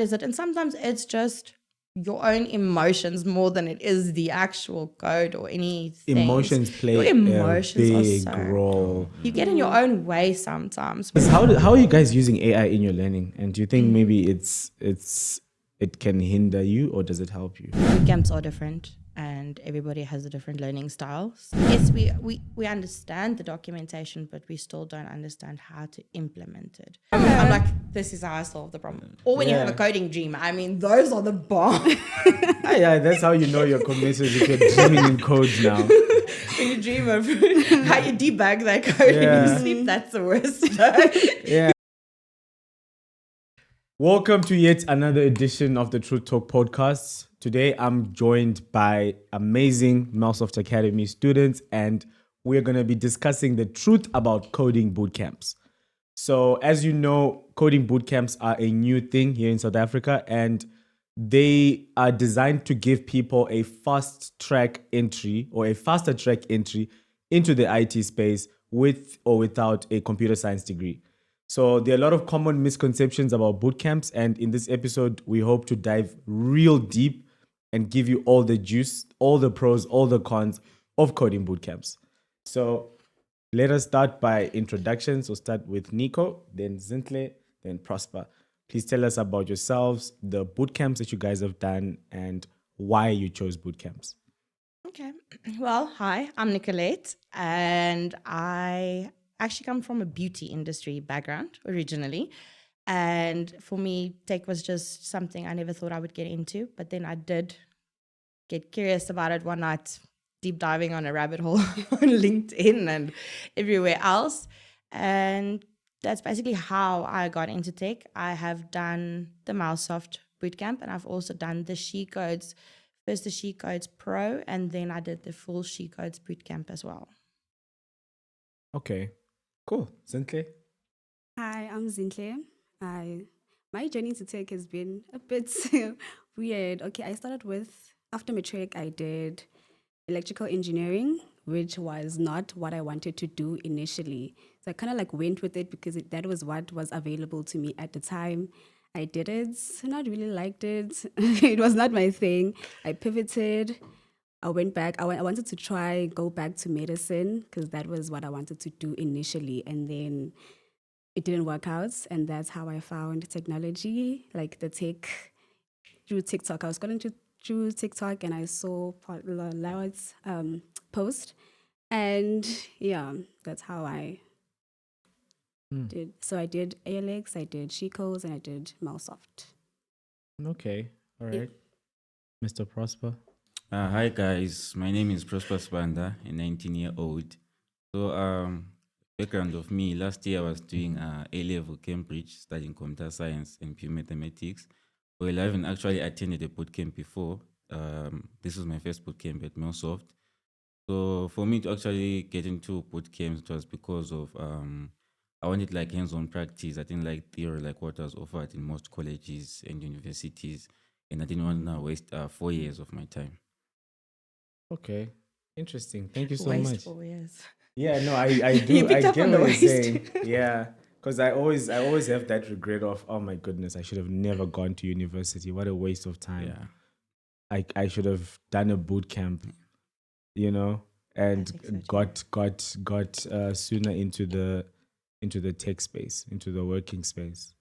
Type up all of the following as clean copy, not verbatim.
is it? And sometimes it's just your own emotions more than it is the actual code or anything. Emotions play your emotions a big are so, role. You get in your own way sometimes. How are you guys using AI in your learning? And do you think maybe it can hinder you, or does it help you? Bootcamps are different and everybody has a different learning styles. Yes, we understand the documentation, but we still don't understand how to implement it. I'm like, this is how I solve the problem. Or when you have a coding dream, I mean, those are the bomb. Yeah, that's how you know you're committed if you're dreaming in code now. When you dream of how you debug that code in your sleep, that's the worst. Yeah. Welcome to yet another edition of the Truth Talk podcast. Today, I'm joined by amazing Melsoft Academy students, and we're going to be discussing the truth about coding bootcamps. So, as you know, coding bootcamps are a new thing here in South Africa, and they are designed to give people a fast track entry or a faster track entry into the IT space with or without a computer science degree. So there are a lot of common misconceptions about bootcamps, and in this episode, we hope to dive real deep and give you all the juice, all the pros, all the cons of coding bootcamps. So let us start by introductions. We'll start with Nico, then Zinhle, then Prosper. Please tell us about yourselves, the bootcamps that you guys have done, and why you chose bootcamps. Okay. Well, hi, I'm Nicolette, and I actually come from a beauty industry background originally. And for me, tech was just something I never thought I would get into. But then I did get curious about it one night, deep diving on a rabbit hole on LinkedIn and everywhere else. And that's basically how I got into tech. I have done the Melsoft Bootcamp, and I've also done the She Codes. First the She Codes Pro, and then I did the full She Codes Bootcamp as well. Okay, cool. Zinhle? Hi, I'm Zinhle. My journey to tech has been a bit weird. Okay, I started with, after matric, I did electrical engineering, which was not what I wanted to do initially. So I kind of like went with it because that was what was available to me at the time. I did it, not really liked it. It was not my thing. I pivoted. I went back. I wanted to go back to medicine because that was what I wanted to do initially. And then it didn't work out. And that's how I found technology, like the tech, through TikTok. I was scrolling through TikTok and I saw Larreth's post. And yeah, that's how I did. So I did ALX, I did Shecos, and I did Melsoft. Okay, all right. Mr. Prosper? Hi guys, my name is Prosper Siband, a 19-year-old. So background of me, last year I was doing A-level Cambridge, studying computer science and pure mathematics. Well, I haven't actually attended a bootcamp before. This was my first bootcamp at Melsoft. So for me to actually get into bootcamps, it was because of I wanted like hands-on practice. I didn't like theory like what was offered in most colleges and universities, and I didn't want to waste 4 years of my time. Okay, interesting. Thank you so Waste much. 4 years. Yeah, no, I do. You picked I up get on the what you're waste. saying. Yeah, because I always have that regret of, oh my goodness, I should have never gone to university. What a waste of time. Yeah. I should have done a boot camp, you know, and got sooner into the tech space, into the working space.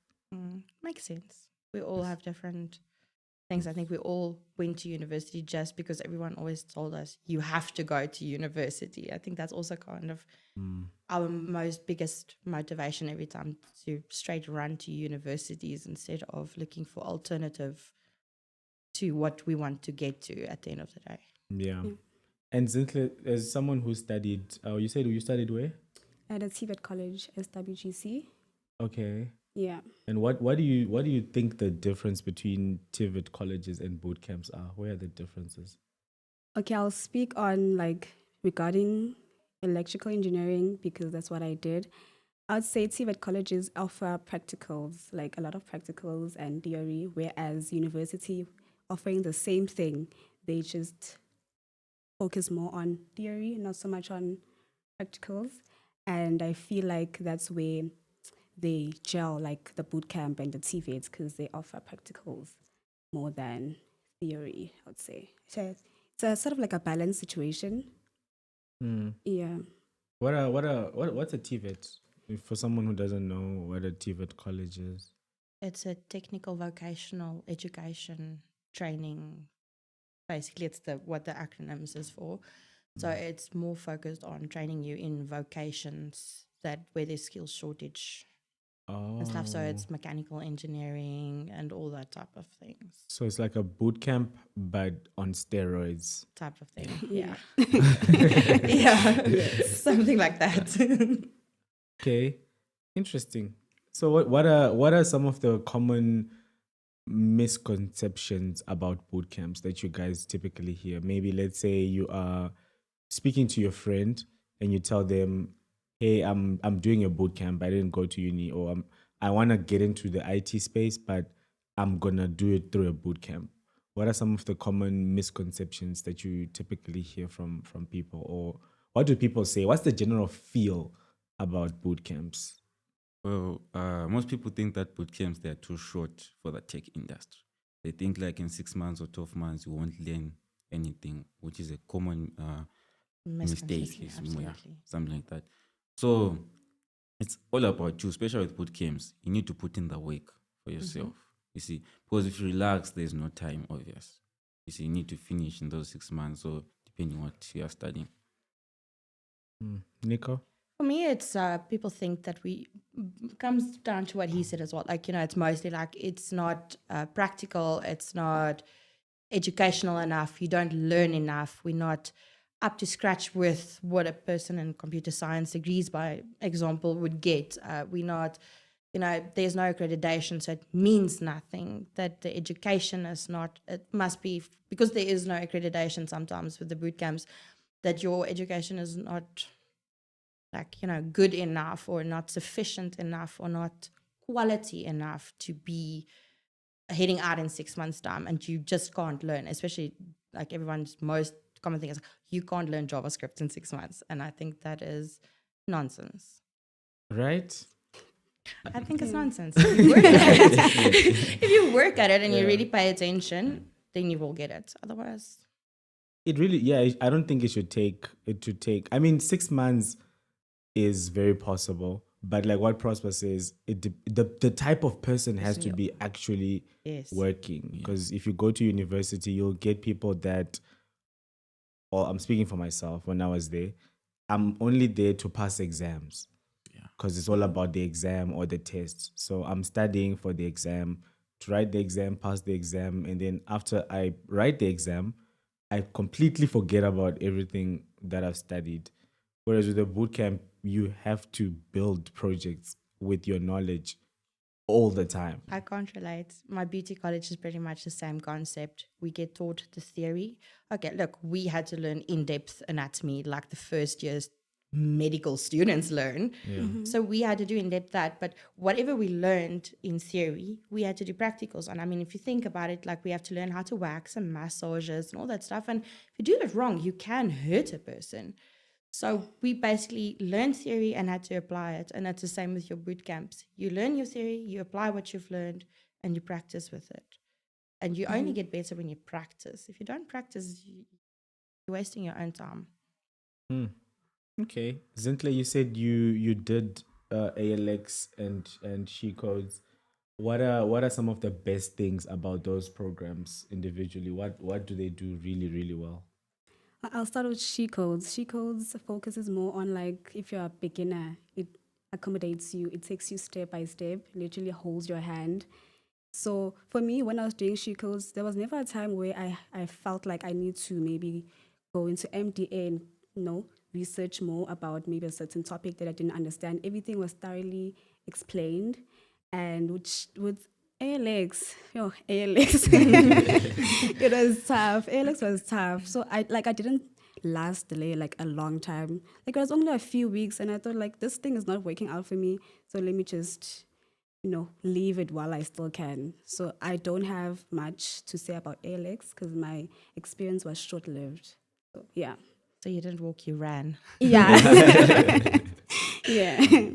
Makes sense. We all have different things. I think we all went to university just because everyone always told us you have to go to university. I think that's also kind of our most biggest motivation every time, to straight run to universities instead of looking for alternative to what we want to get to at the end of the day. Yeah. And Zinhle, as someone who studied, you said you studied where? At a TVET college, SWGC. Okay. Yeah. And what do you think the difference between TVET colleges and boot camps are? Where are the differences? Okay, I'll speak on regarding electrical engineering because that's what I did. I'd say TVET colleges offer practicals, like a lot of practicals and theory, whereas university offering the same thing. They just focus more on theory, not so much on practicals. And I feel like that's where they gel like the bootcamp and the TVETs because they offer practicals more than theory, I would say. So it's a sort of like a balanced situation. Yeah. What's a TVET? For someone who doesn't know what a TVET college is. It's a technical vocational education training. Basically, it's what the acronyms is for. So it's more focused on training you in vocations that where there's skills shortage and stuff. So it's mechanical engineering and all that type of things. So it's like a boot camp, but on steroids. Type of thing. Yeah. Yeah. Something like that. Okay, interesting. So what are some of the common misconceptions about boot camps that you guys typically hear? Maybe let's say you are speaking to your friend and you tell them, "Hey, I'm doing a boot camp. I didn't go to uni, or I want to get into the IT space, but I'm gonna do it through a boot camp." What are some of the common misconceptions that you typically hear from people, or what do people say? What's the general feel about boot camps? Well, most people think that boot camps, they are too short for the tech industry. They think like in 6 months or 12 months, you won't learn anything, which is a common mistake. Absolutely. Something like that. So it's all about you, especially with boot camps. You need to put in the work for yourself. You see, because if you relax, there's no time, obvious. You see, you need to finish in those 6 months, or depending what you are studying. Nico? For me, it's people think that comes down to what he said as well. Like, it's mostly like it's not practical, it's not educational enough, you don't learn enough, we're not up to scratch with what a person in computer science degrees, by example, would get. We're not, there's no accreditation, so it means nothing. That the education is not, it must be, because there is no accreditation sometimes with the boot camps, that your education is not good enough or not sufficient enough or not quality enough to be heading out in 6 months' time, and you just can't learn, especially like everyone's most common thing is you can't learn JavaScript in 6 months. And I think that is nonsense. Right? I think it's nonsense. If you work at it, if you work at it and you really pay attention, then you will get it. Otherwise, It really, I don't think it should take, I mean, 6 months is very possible, but like what Prosper says, the type of person has to be actually working. Because if you go to university, you'll get people that, or I'm speaking for myself, when I was there, I'm only there to pass exams. Because it's all about the exam or the test. So I'm studying for the exam, to write the exam, pass the exam, and then after I write the exam, I completely forget about everything that I've studied. Whereas with a bootcamp, you have to build projects with your knowledge all the time. I can't relate. My beauty college is pretty much the same concept. We get taught the theory. Okay, look, we had to learn in-depth anatomy like the first year's medical students learn. So we had to do in-depth that, but whatever we learned in theory, we had to do practicals on. I mean, if you think about it, like we have to learn how to wax and massages and all that stuff. And if you do it wrong, you can hurt a person. So we basically learned theory and had to apply it. And that's the same with your boot camps. You learn your theory, you apply what you've learned, and you practice with it. And you only get better when you practice. If you don't practice, you're wasting your own time. Okay. Zinhle, you said you did ALX and She Codes. What are some of the best things about those programs individually? What do they do really, really well? I'll start with She Codes. She Codes focuses more on like if you're a beginner, it accommodates you. It takes you step by step, literally holds your hand. So for me, when I was doing She Codes, there was never a time where I felt like I need to maybe go into MDA and research more about maybe a certain topic that I didn't understand. Everything was thoroughly explained, and with ALX, it was tough. ALX was tough. So I didn't last there like a long time. Like it was only a few weeks, and I thought like this thing is not working out for me. So let me just leave it while I still can. So I don't have much to say about ALX because my experience was short-lived. So yeah. So you didn't walk, you ran. Yeah. Yeah.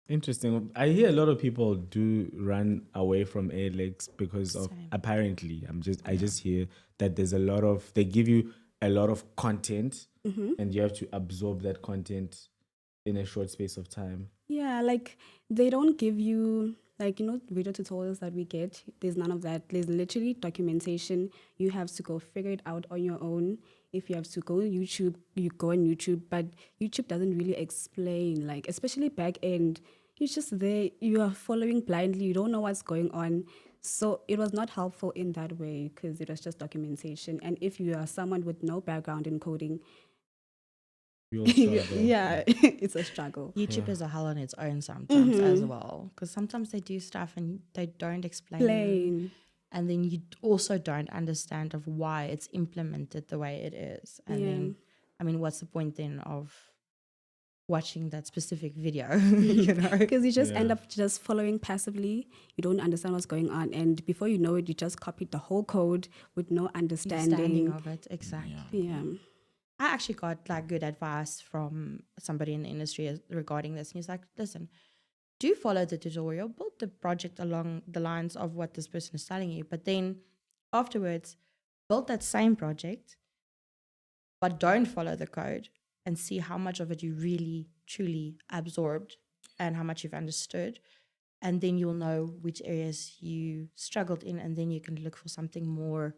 Interesting. I hear a lot of people do run away from ALX because of Same. apparently I just hear that there's a lot of they give you a lot of content and you have to absorb that content in a short space of time. Yeah, like they don't give you like video tutorials that we get. There's none of that. There's literally documentation. You have to go figure it out on your own. If you have to go on YouTube, you go on YouTube, but YouTube doesn't really explain, like especially back end. It's just there. You are following blindly. You don't know what's going on. So it was not helpful in that way because it was just documentation. And if you are someone with no background in coding, We all struggle. yeah, it's a struggle. YouTube is a hell on its own sometimes as well, because sometimes they do stuff and they don't explain. Plain. And then you also don't understand of why it's implemented the way it is. And then, I mean, what's the point then of watching that specific video? You know, Because you just end up just following passively. You don't understand what's going on. And before you know it, you just copied the whole code with no understanding understanding. of it. Exactly. Yeah. I actually got like good advice from somebody in the industry regarding this. And he's like, listen, do follow the tutorial, build the project along the lines of what this person is telling you. But then afterwards, build that same project, but don't follow the code and see how much of it you really, truly absorbed and how much you've understood. And then you'll know which areas you struggled in. And then you can look for something more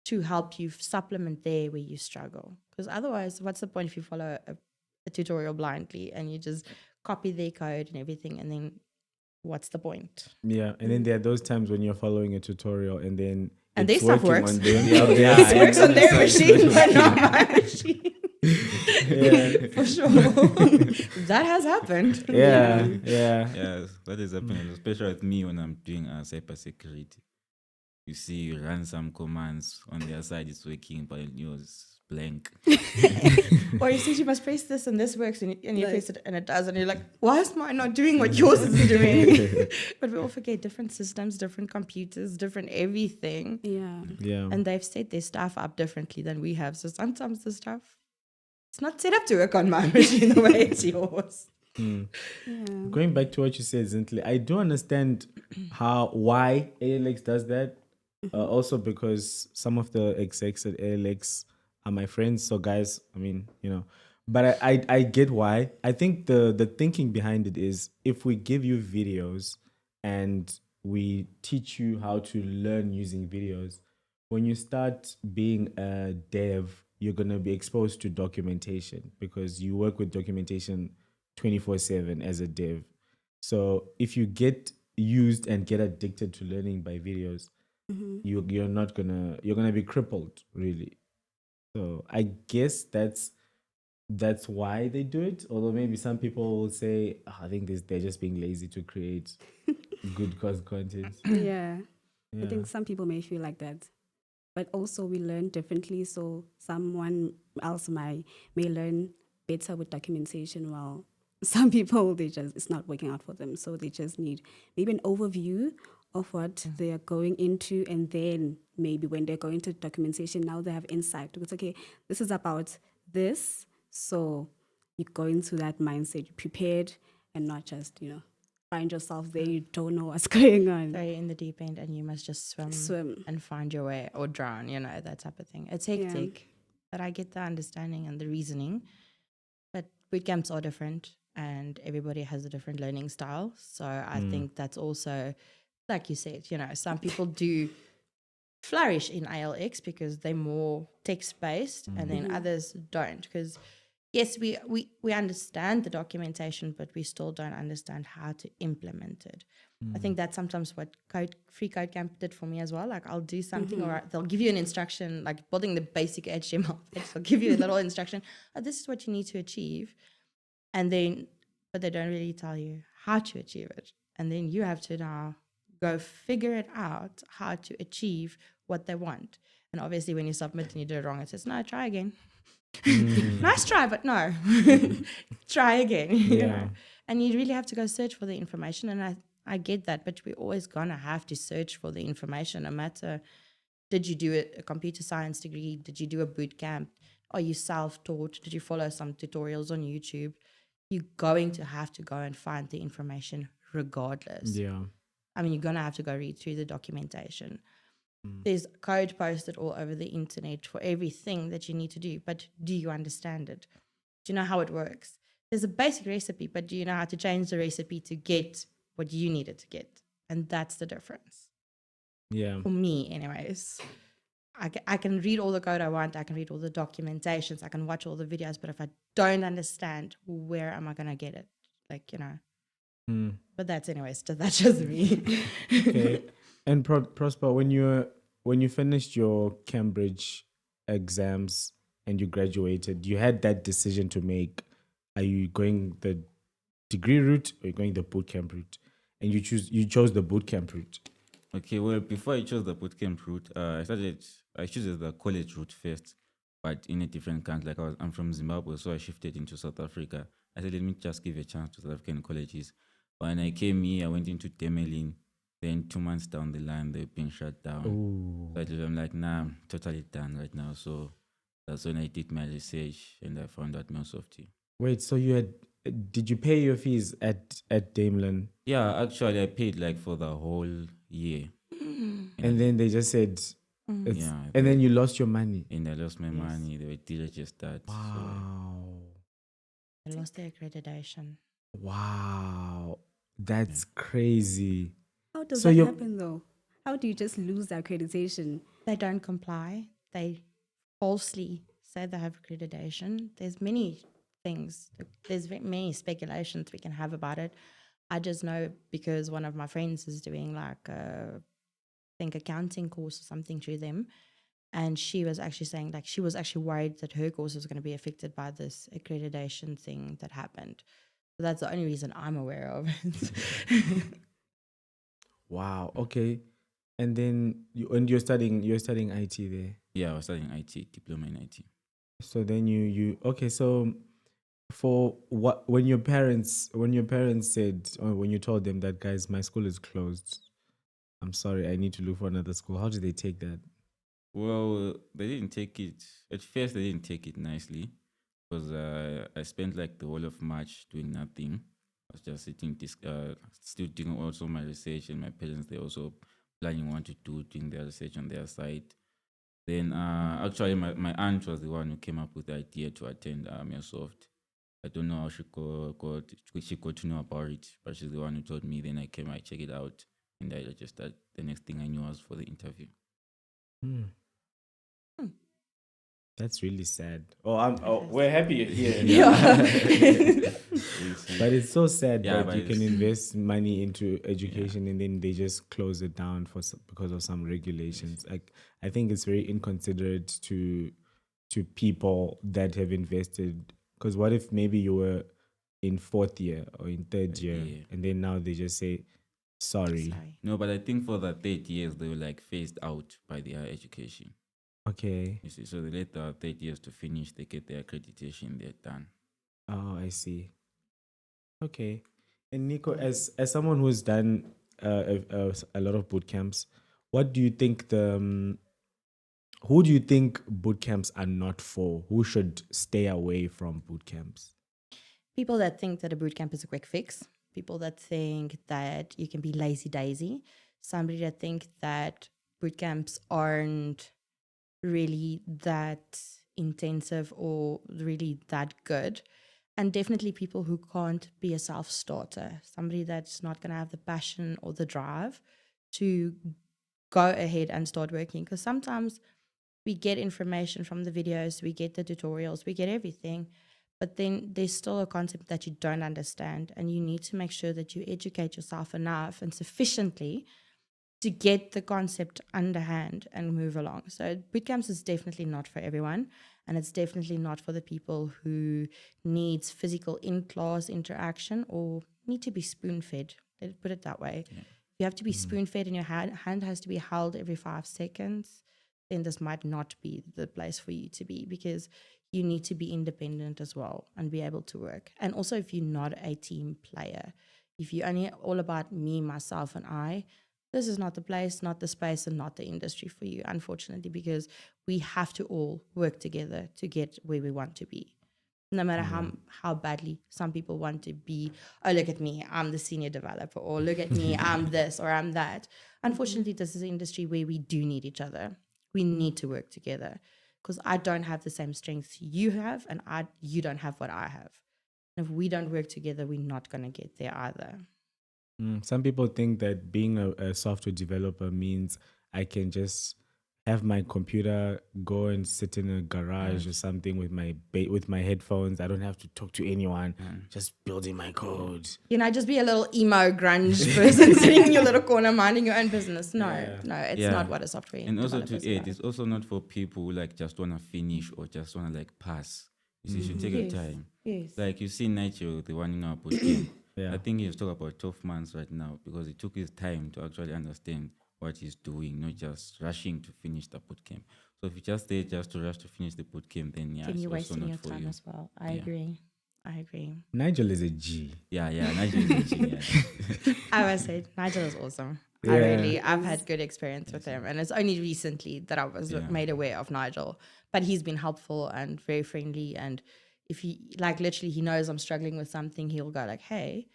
to help you supplement there where you struggle. Because otherwise, what's the point if you follow a tutorial blindly and you just copy their code and everything, and then what's the point? Yeah, and then there are those times when you're following a tutorial and then And it's their stuff working works. on them. It works on their machine, but not my machine. For sure. That has happened. Yeah. Yes, that is happening, especially with me when I'm doing cybersecurity. You see, you run some commands on their side, it's working, but on yours, it's blank. Or you see, you must press this and this works, and you press it and it does, and you're like, why is mine not doing what yours is doing? But we all forget different systems, different computers, different everything. Yeah. And they've set their stuff up differently than we have. So sometimes the stuff, it's not set up to work on my machine the way it's yours. Going back to what you said, Zinhle, I do understand why ALX does that. Also because some of the execs at ALX are my friends. So guys, I mean, but I get why. I think the thinking behind it is if we give you videos and we teach you how to learn using videos, when you start being a dev, you're going to be exposed to documentation because you work with documentation 24/7 as a dev. So if you get used and get addicted to learning by videos, you're gonna be crippled, really. So I guess that's why they do it. Although maybe some people will say, I think they're just being lazy to create good content. Yeah. I think some people may feel like that. But also we learn differently. So someone else may learn better with documentation, while some people, it's not working out for them. So they just need maybe an overview of what they are going into, and then maybe when they're going to documentation, now they have insight. It's okay, this is about this. So you go into that mindset, you're prepared, and not just, find yourself there, you don't know what's going on. So you're in the deep end and you must just swim and find your way, or drown, that type of thing. It's hectic, but I get the understanding and the reasoning. But bootcamps are different and everybody has a different learning style. So I think that's also, like you said, some people do flourish in ALX because they're more text-based, and then others don't. Because yes, we understand the documentation, but we still don't understand how to implement it. I think that's sometimes what Free Code Camp did for me as well. Like I'll do something, or they'll give you an instruction, like building the basic HTML page. They'll give you a little instruction. This is what you need to achieve, and then, but they don't really tell you how to achieve it. And then you have to now go figure it out how to achieve what they want. And obviously when you submit and you do it wrong, it says, no, try again. Nice try, but no. Try again. You know? And you really have to go search for the information. And I get that, but we're always going to have to search for the information, no matter, did you do a computer science degree? Did you do a boot camp? Are you self-taught? Did you follow some tutorials on YouTube? you're going to have to go and find the information regardless. Yeah. I mean, you're going to have to go read through the documentation. Mm. There's code posted all over the internet for everything that you need to do, but do you understand it? Do you know how it works? There's a basic recipe, but do you know how to change the recipe to get what you needed to get? And that's the difference. Yeah. For me, anyways. I can read all the code I want. I can read all the documentations. I can watch all the videos. But if I don't understand, where am I going to get it? Like, you know. Mm. But that's anyways. That's just me. Okay. And Prosper, when you finished your Cambridge exams and you graduated, you had that decision to make. Are you going the degree route or are you going the bootcamp route? And you chose the bootcamp route. Okay, well, before I chose the bootcamp route, I chose the college route first, but in a different country. Like I'm from Zimbabwe, so I shifted into South Africa. I said, let me just give a chance to South African colleges. When I came here, I went into Demelin. Then 2 months down the line, they're being shut down. Ooh. So I'm like, nah, I'm totally done right now. So that's when I did my research and I found out Melsoft. Wait, so did you pay your fees at Daimlin? Yeah, actually, I paid like for the whole year. And then they just said, Yeah, and then you lost your money. and I lost my money. They did just that. Wow. I lost the accreditation. Wow. That's crazy. How does So that you're- happen though? How do you just lose the accreditation? They don't comply. They falsely say they have accreditation. There's many things. There's many speculations we can have about it. I just know because one of my friends is doing like a, I think, accounting course or something through them. And she was actually saying like she was actually worried that her course was going to be affected by this accreditation thing that happened. So that's the only reason I'm aware of it. Wow. Okay. And then you're studying IT there. Yeah, I was studying IT, diploma in IT. So then you okay, so for what when your parents said, or when you told them that, guys, my school is closed, I'm sorry, I need to look for another school, how did they take that? Well, they didn't take it. At first, they didn't take it nicely because I spent like the whole of March doing nothing. I was just sitting, still doing also my research, and my parents, they also planning what to do, doing their research on their side. Then actually, my aunt was the one who came up with the idea to attend Melsoft. I don't know how she got to know about it, but she's the one who told me. Then I checked it out, and I registered. The next thing I knew was for the interview. That's really sad. We're happy you're here. Yeah. But it's so sad Yeah, that but you can it's- invest money into education and then they just close it down because of some regulations. Like, I think it's very inconsiderate to people that have invested. Because what if maybe you were in fourth year or in third year, Yeah. and then now they just say, sorry. Sorry. No, but I think for the 3rd years, they were like phased out by the higher education. Okay. You see, so they let the 3rd years to finish, they get their accreditation, they're done. Oh, I see. Okay. And Nico, as someone who's done a lot of boot camps, what do you think who do you think boot camps are not for? Who should stay away from boot camps? People that think that a bootcamp is a quick fix, people that think that you can be lazy daisy, somebody that think that bootcamps aren't really that intensive or really that good. And definitely people who can't be a self-starter, somebody that's not going to have the passion or the drive to go ahead and start working. Because sometimes we get information from the videos, we get the tutorials, we get everything, but then there's still a concept that you don't understand, and you need to make sure that you educate yourself enough and sufficiently to get the concept underhand and move along. So bootcamps is definitely not for everyone, and it's definitely not for the people who needs physical in-class interaction or need to be spoon-fed. Let's put it that way. Yeah. You have to be spoon-fed and your hand has to be held every 5 seconds, then this might not be the place for you to be, because you need to be independent as well and be able to work. And also, if you're not a team player, if you're only all about me, myself, and I, this is not the place, not the space, and not the industry for you, unfortunately, because we have to all work together to get where we want to be. No matter how badly some people want to be, oh, look at me, I'm the senior developer, or look at me, I'm this or I'm that. Unfortunately, this is an industry where we do need each other. We need to work together, because I don't have the same strengths you have, and you don't have what I have. And if we don't work together, we're not going to get there either. Some people think that being a software developer means I can just have my computer, go and sit in a garage or something with my headphones. I don't have to talk to anyone. Just building my code. Just be a little emo grunge person sitting in your little corner minding your own business. No, it's not what a software And also developer is to add, about. it's also not for people who like just want to finish or just want to like pass. You should take your time. Yes. Like you see Nigel, the one in our bootcamp. Yeah. I think he's talking about 12 months right now because he took his time to actually understand what he's doing, not just rushing to finish the bootcamp. So if you just stay just to rush to finish the bootcamp, then Then it's you're also wasting not your for time you. as well. I agree. Nigel is a G. Yeah, Nigel is teaching. Yeah. I must say, Nigel is awesome. Yeah. I've had good experience with him, and it's only recently that I was made aware of Nigel. But he's been helpful and very friendly. And if he literally he knows I'm struggling with something, he'll go like, "Hey,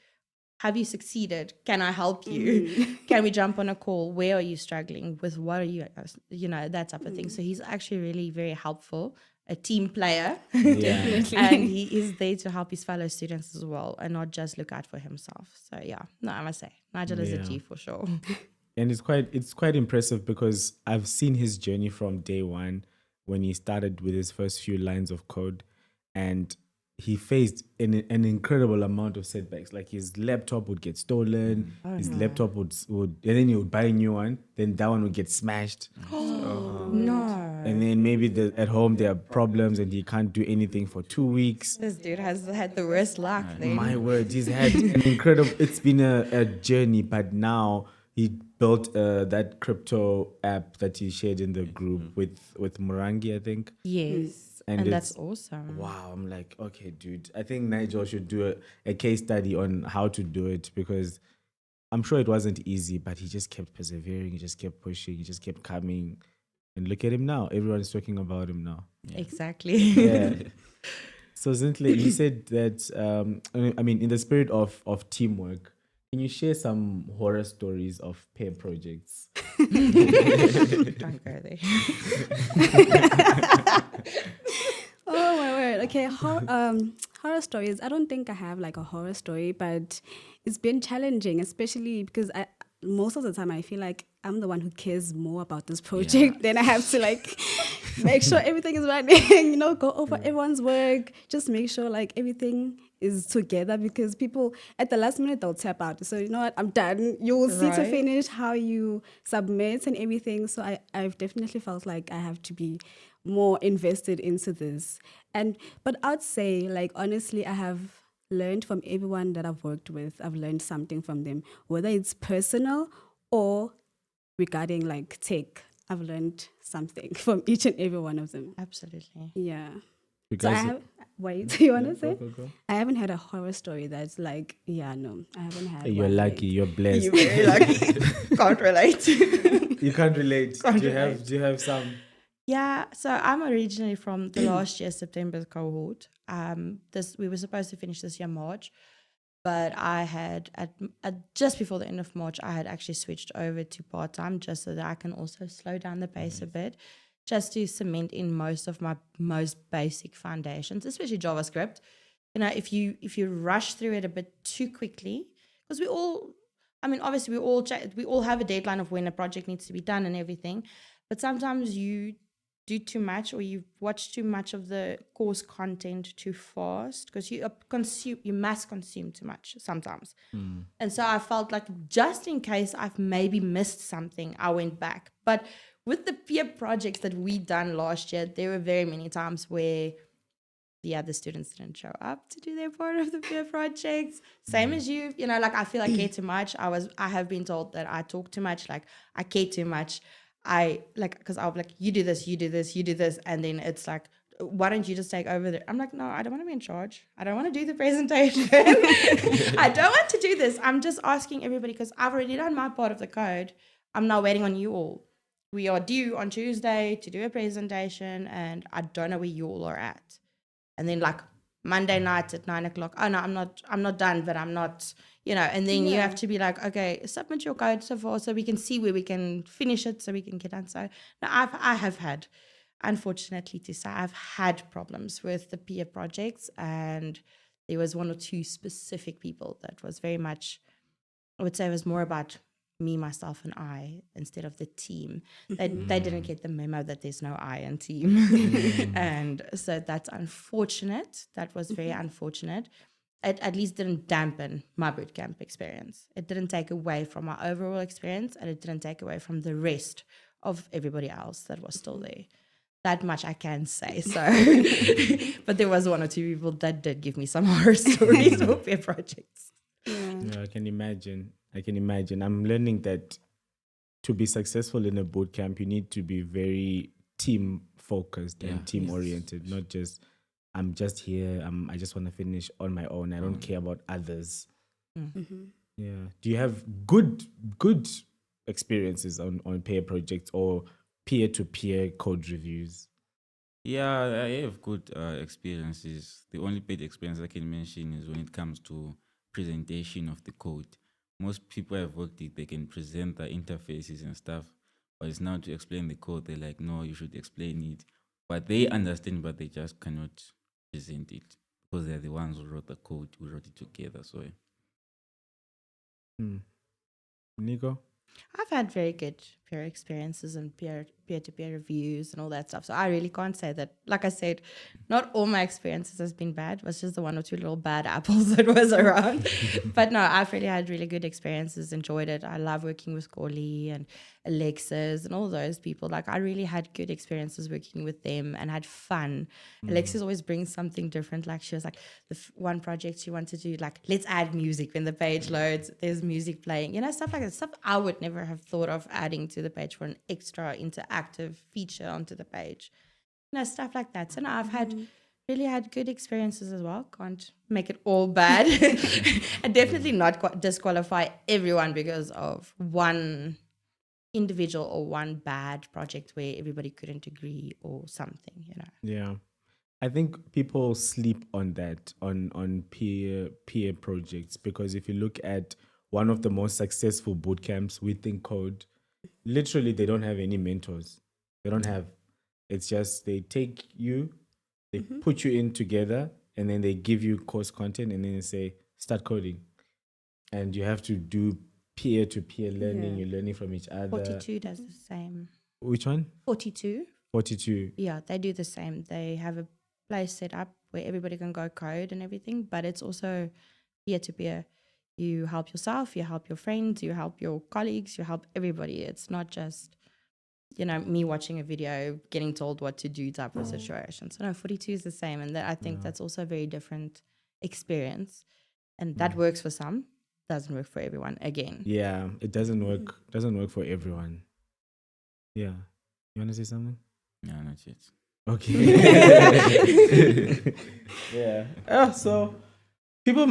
have you succeeded? Can I help you? Can we jump on a call? Where are you struggling with? What are you, that type of thing." So he's actually really very helpful, a team player. Yeah. And he is there to help his fellow students as well, and not just look out for himself. So I must say, Nigel is a G for sure. And it's quite impressive because I've seen his journey from day one when he started with his first few lines of code, and he faced an incredible amount of setbacks. Like his laptop would get stolen, his laptop would and then he would buy a new one, then that one would get smashed. No. And then maybe at home there are problems and he can't do anything for 2 weeks. This dude has had the worst luck then. My word, he's had an incredible, it's been a journey, but now he built that crypto app that he shared in the group with Morangi, I think. Yes. And that's awesome. Wow, I'm like, okay, dude, I think Nigel should do a case study on how to do it, because I'm sure it wasn't easy, but he just kept persevering, he just kept pushing, he just kept coming. And look at him now. Everyone's talking about him now. Yeah. Exactly. Yeah. So Zinhle, you said that, in the spirit of teamwork, can you share some horror stories of pair projects? Don't go there. Oh my word. Okay, horror stories. I don't think I have like a horror story, but it's been challenging, especially because most of the time I feel like I'm the one who cares more about this project. Then I have to like make sure everything is running, go over everyone's work, just make sure like everything is together, because people at the last minute they'll tap out. So you know what, I'm done. You will see to finish how you submit and everything. So I've definitely felt like I have to be more invested into this. But I'd say, like, honestly, I have learned from everyone that I've worked with. I've learned something from them, whether it's personal or regarding like tech. I've learned something from each and every one of them. Absolutely. Yeah. Because Wait, do you want to say? Go. I haven't had a horror story that's like, no, I haven't had You're one, lucky, like- you're blessed. You're very lucky. Can't relate. You can't relate. Can't Do relate. you have some? Yeah, so I'm originally from the last year September cohort. We were supposed to finish this year March, but I had just before the end of March, I had actually switched over to part-time just so that I can also slow down the pace a bit, just to cement in most of my most basic foundations, especially JavaScript. If you rush through it a bit too quickly, because obviously we all have a deadline of when a project needs to be done and everything, but sometimes you do too much, or you watch too much of the course content too fast, because you mass consume too much sometimes. And so I felt like, just in case I've maybe missed something, I went back. But with the peer projects that we done last year, there were very many times where the other students didn't show up to do their part of the peer projects. Same as you, like, I feel I care too much. I have been told that I talk too much, like I care too much. Because I'll be like, you do this, you do this, you do this. And then it's like, why don't you just take over there? I'm like, no, I don't want to be in charge. I don't want to do the presentation. I don't want to do this. I'm just asking everybody, because I've already done my part of the code. I'm now waiting on you all. We are due on Tuesday to do a presentation, and I don't know where you all are at. And then, like, Monday night at 9 o'clock. Oh no, I'm not done, but I'm not, and then you have to be like, okay, submit your code so far so we can see where we can finish it so we can get done. So no, I have had, unfortunately to say, I've had problems with the peer projects, and there was one or two specific people that was very much, I would say it was more about me, myself, and I instead of the team. They didn't get the memo that there's no I in team. And so that's unfortunate. That was very unfortunate. It at least didn't dampen my bootcamp experience. It didn't take away from my overall experience, and it didn't take away from the rest of everybody else that was still there. That much I can say. So, but there was one or two people that did give me some horror stories of peer projects. Yeah, I can imagine. I'm learning that to be successful in a boot camp, you need to be very team focused and team oriented, not just I'm just here. I just want to finish on my own. I don't care about others. Yeah. Do you have good experiences on peer projects or peer to peer code reviews? Yeah, I have good experiences. The only paid experience I can mention is when it comes to presentation of the code. Most people I've worked with, they can present the interfaces and stuff, but it's now to explain the code. They're like, no, you should explain it. But they understand, but they just cannot present it because they're the ones who wrote the code, who wrote it together. So, Nico? I've had very good peer experiences and peer-to-peer reviews and all that stuff. So I really can't say that. Like I said, not all my experiences has been bad. It was just the one or two little bad apples that was around. But no, I've really had really good experiences, enjoyed it. I love working with Corley and Alexis and all those people. Like I really had good experiences working with them and had fun. Alexis always brings something different. Like she was like, one project she wanted to do, like, let's add music when the page loads. There's music playing, stuff like that. Stuff I would never have thought of adding to the page for an extra interactive feature onto the page. Stuff like that. So now I've really had good experiences as well. Can't make it all bad. And definitely not disqualify everyone because of one individual or one bad project where everybody couldn't agree or something, Yeah. I think people sleep on that, on peer projects, because if you look at one of the most successful boot camps within code, literally they don't have any mentors. They don't have, it's just they take you, they put you in together, and then they give you course content, and then they say, start coding. And you have to do peer-to-peer learning. You're learning from each other. 42 does the same. Which one? 42. 42. Yeah, they do the same. They have a place set up where everybody can go code and everything, but it's also peer-to-peer. You help yourself, you help your friends, you help your colleagues, you help everybody. It's not just, me watching a video, getting told what to do type of situation. So no, 42 is the same. And I think that's also a very different experience. And that works for some, doesn't work for everyone again. Yeah, it doesn't work for everyone. Yeah. You want to say something? no, not yet. Okay. Yeah. So people you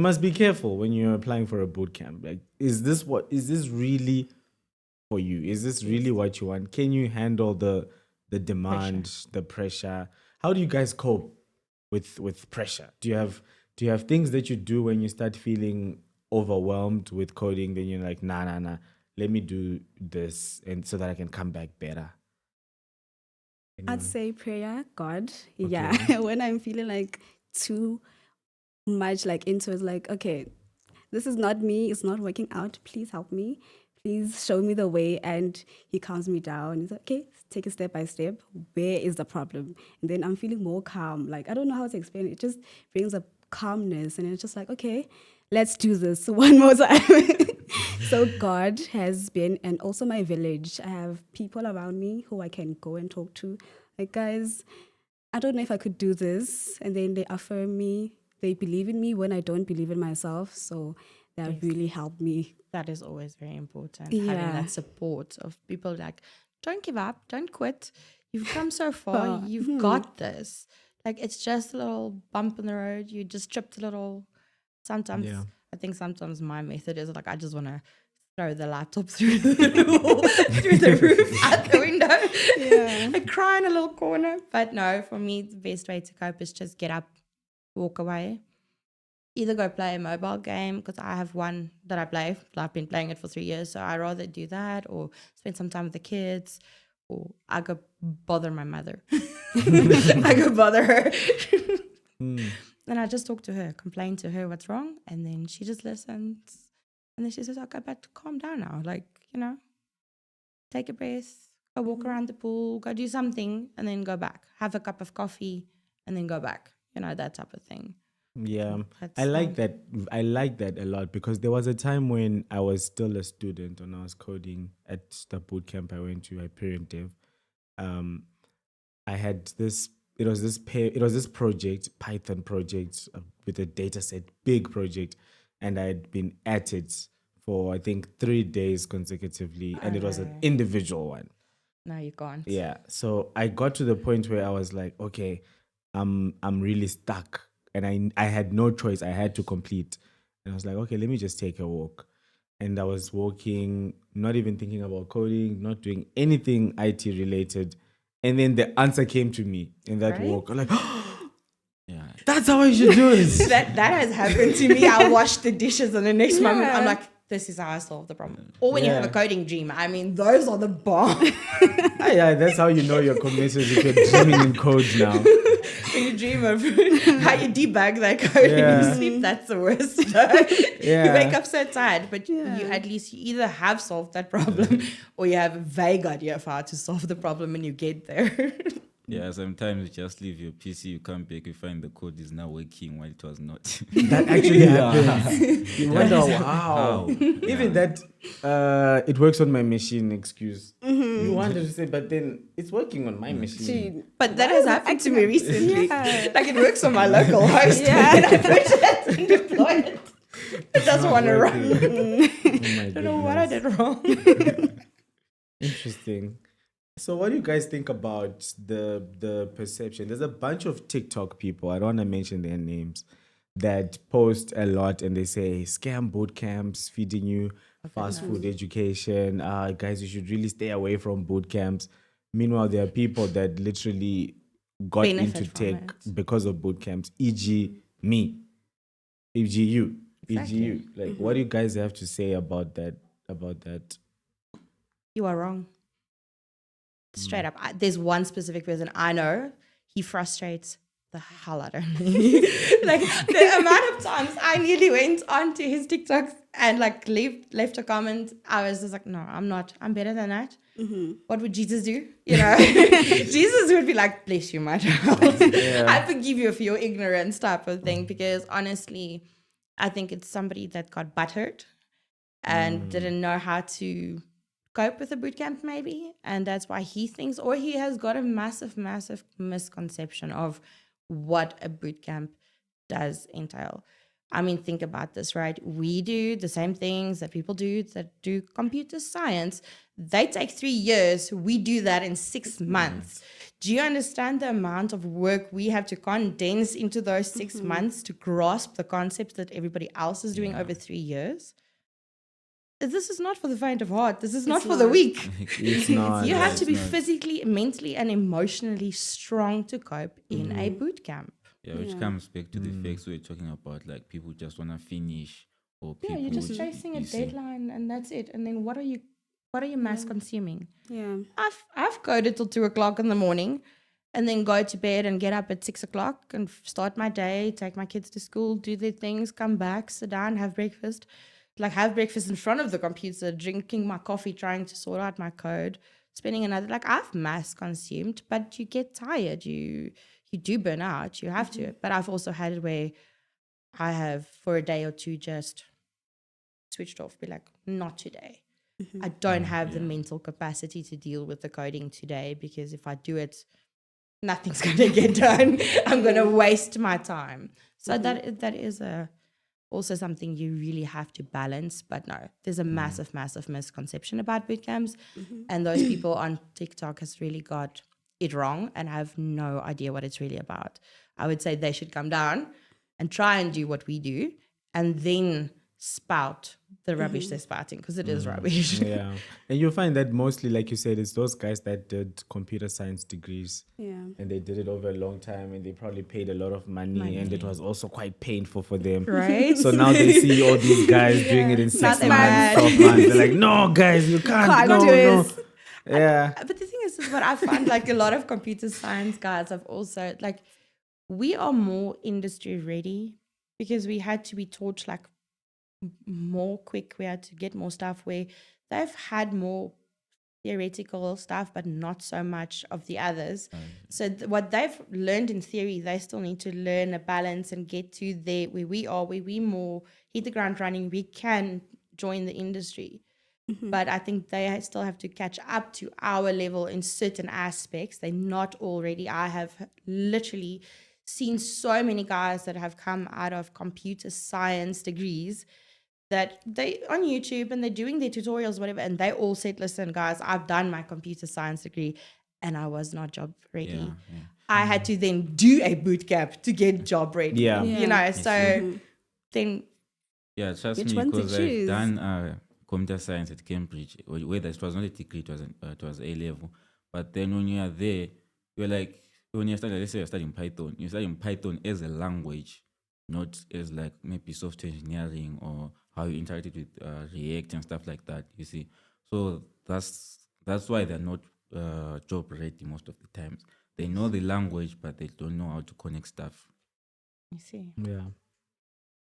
must be careful when you're applying for a boot camp. Like, is this really for you? Is this really what you want? Can you handle the demand, the pressure? How do you guys cope with pressure? Do you have things that you do when you start feeling overwhelmed with coding? Then you're like, nah. Let me do this, and so that I can come back better. I'd say prayer, God. Okay. Yeah. When I'm feeling like too much like into it, like, okay, this is not me, it's not working out. Please help me. Please show me the way. And he calms me down. He's like, okay, take it step by step. Where is the problem? And then I'm feeling more calm. Like, I don't know how to explain it. It just brings up calmness. And it's just like, okay, let's do this one more time. So God has been, and also my village. I have people around me who I can go and talk to. Like, guys, I don't know if I could do this. And then they affirm me. They believe in me when I don't believe in myself. So that really helped me. That is always very important. Having that support of people like, don't give up, don't quit. You've come so far. You've got this. Like, it's just a little bump in the road. You just tripped a little. Sometimes, I think sometimes my method is like, I just want to throw the laptop through the wall, through the roof, out the window, and cry in a little corner. But no, for me, the best way to cope is just get up, walk away. Either go play a mobile game, because I have one that I play. I've been playing it for 3 years, so I rather do that or spend some time with the kids, or I go bother my mother. I go bother her. And I just talk to her, complain to her what's wrong, and then she just listens. And then she says, okay, but calm down now. Like, take a breath, go walk around the pool, go do something, and then go back. Have a cup of coffee, and then go back. That type of thing. Yeah, That's I like that. I like that a lot, because there was a time when I was still a student and I was coding at the bootcamp I went to at Parent Dev. I had this. It was this project, Python project, with a data set, big project, and I had been at it for I think 3 days consecutively, and it was an individual one. No, you can't. Yeah, so I got to the point where I was like, okay, I'm really stuck, and I had no choice. I had to complete, and I was like, okay, let me just take a walk. And I was walking, not even thinking about coding, not doing anything IT related, and then the answer came to me in that walk. I'm like, Yeah. that's how I should do it. That has happened to me. I wash the dishes, and the next moment I'm like, this is how I solve the problem. Or when you have a coding dream, I mean, those are the bomb. Yeah, that's how you know you're committed, if you're dreaming in code now. When you dream of how you debug that code and you sleep, that's the worst. You wake up so tired, but you at least you either have solved that problem or you have a vague idea of how to solve the problem and you get there. Yeah, sometimes you just leave your PC, you come back, you find the code is now working while it was not. That actually happens. You wonder how. Even that, it works on my machine excuse. You wanted to say, but then it's working on my machine. But that has happened to me recently. Like it works on my local host. And I push it and deploy it. It doesn't want to run. I don't know what I did wrong. Interesting. So what do you guys think about the perception? There's a bunch of TikTok people, I don't want to mention their names, that post a lot and they say scam boot camps feeding you fast food education. Guys, you should really stay away from boot camps. Meanwhile, there are people that literally got Benefit into from tech it. because of boot camps, e.g. me, e.g. you, e.g. you. Like, what do you guys have to say about that? You are wrong. Straight up. There's one specific person I know, he frustrates the hell out of me. Like the amount of times I nearly went onto his TikToks and like left a comment. I was just like, no, I'm not. I'm better than that. What would Jesus do? Jesus would be like, bless you, my child. I forgive you for your ignorance type of thing, because honestly, I think it's somebody that got butthurt and didn't know how to cope with a bootcamp maybe, and that's why he thinks, or he has got a massive misconception of what a bootcamp does entail. I mean, think about this, right? We do the same things that people do that do computer science. They take 3 years. We do that in 6 months. Do you understand the amount of work we have to condense into those 6 months to grasp the concepts that everybody else is doing over 3 years? This is not for the faint of heart. This is not for the weak. It's not. You have to be not. physically, mentally, and emotionally strong to cope in a boot camp. Yeah, which comes back to the facts we were talking about, like people just want to finish, or people Yeah, you're just which chasing a you see- deadline and that's it. And then what are you mass consuming? Yeah. I've coded till 2:00 in the morning and then go to bed and get up at 6:00 and start my day, take my kids to school, do their things, come back, sit down, have breakfast. Like have breakfast in front of the computer, drinking my coffee, trying to sort out my code, spending another, like I've mass consumed, but you get tired, you do burn out, you have to. But I've also had it where I have for a day or two just switched off, be like, not today. I don't have the mental capacity to deal with the coding today, because if I do it, nothing's going to get done. I'm going to waste my time. So that is also something you really have to balance. But no, there's a massive misconception about bootcamps. And those people on TikTok has really got it wrong and have no idea what it's really about. I would say they should come down and try and do what we do and then spout the rubbish they're spouting, because it is rubbish. Yeah. And you'll find that mostly, like you said, it's those guys that did computer science degrees. Yeah. And they did it over a long time, and they probably paid a lot of money, and it was also quite painful for them. Right? So now they see all these guys doing it in 6 Not months, bad. 12 months. They're like, no, guys, you can't. No, do no. it. Yeah. But the thing is what I find, like a lot of computer science guys have also, like, we are more industry ready because we had to be taught like more quick. We had to get more stuff where they've had more theoretical stuff, but not so much of the others. So what they've learned in theory, they still need to learn a balance and get to there where we are, where we more hit the ground running. We can join the industry. But I think they still have to catch up to our level in certain aspects. They're not already. I have literally seen so many guys that have come out of computer science degrees that they on YouTube and they're doing their tutorials, whatever, and they all said, listen, guys, I've done my computer science degree and I was not job ready. I had to then do a boot camp to get job ready. Yeah. You know, so then Yeah, trust Which me, one to because I've choose? done computer science at Cambridge. Whether it was not a degree, it was A level. But then when you are there, you're like, when you study, let's say you're studying Python, you're studying Python as a language, not as like maybe software engineering or how you interacted with React and stuff like that. You see, so that's why they're not job ready most of the times. They know the language, but they don't know how to connect stuff. you see. Yeah.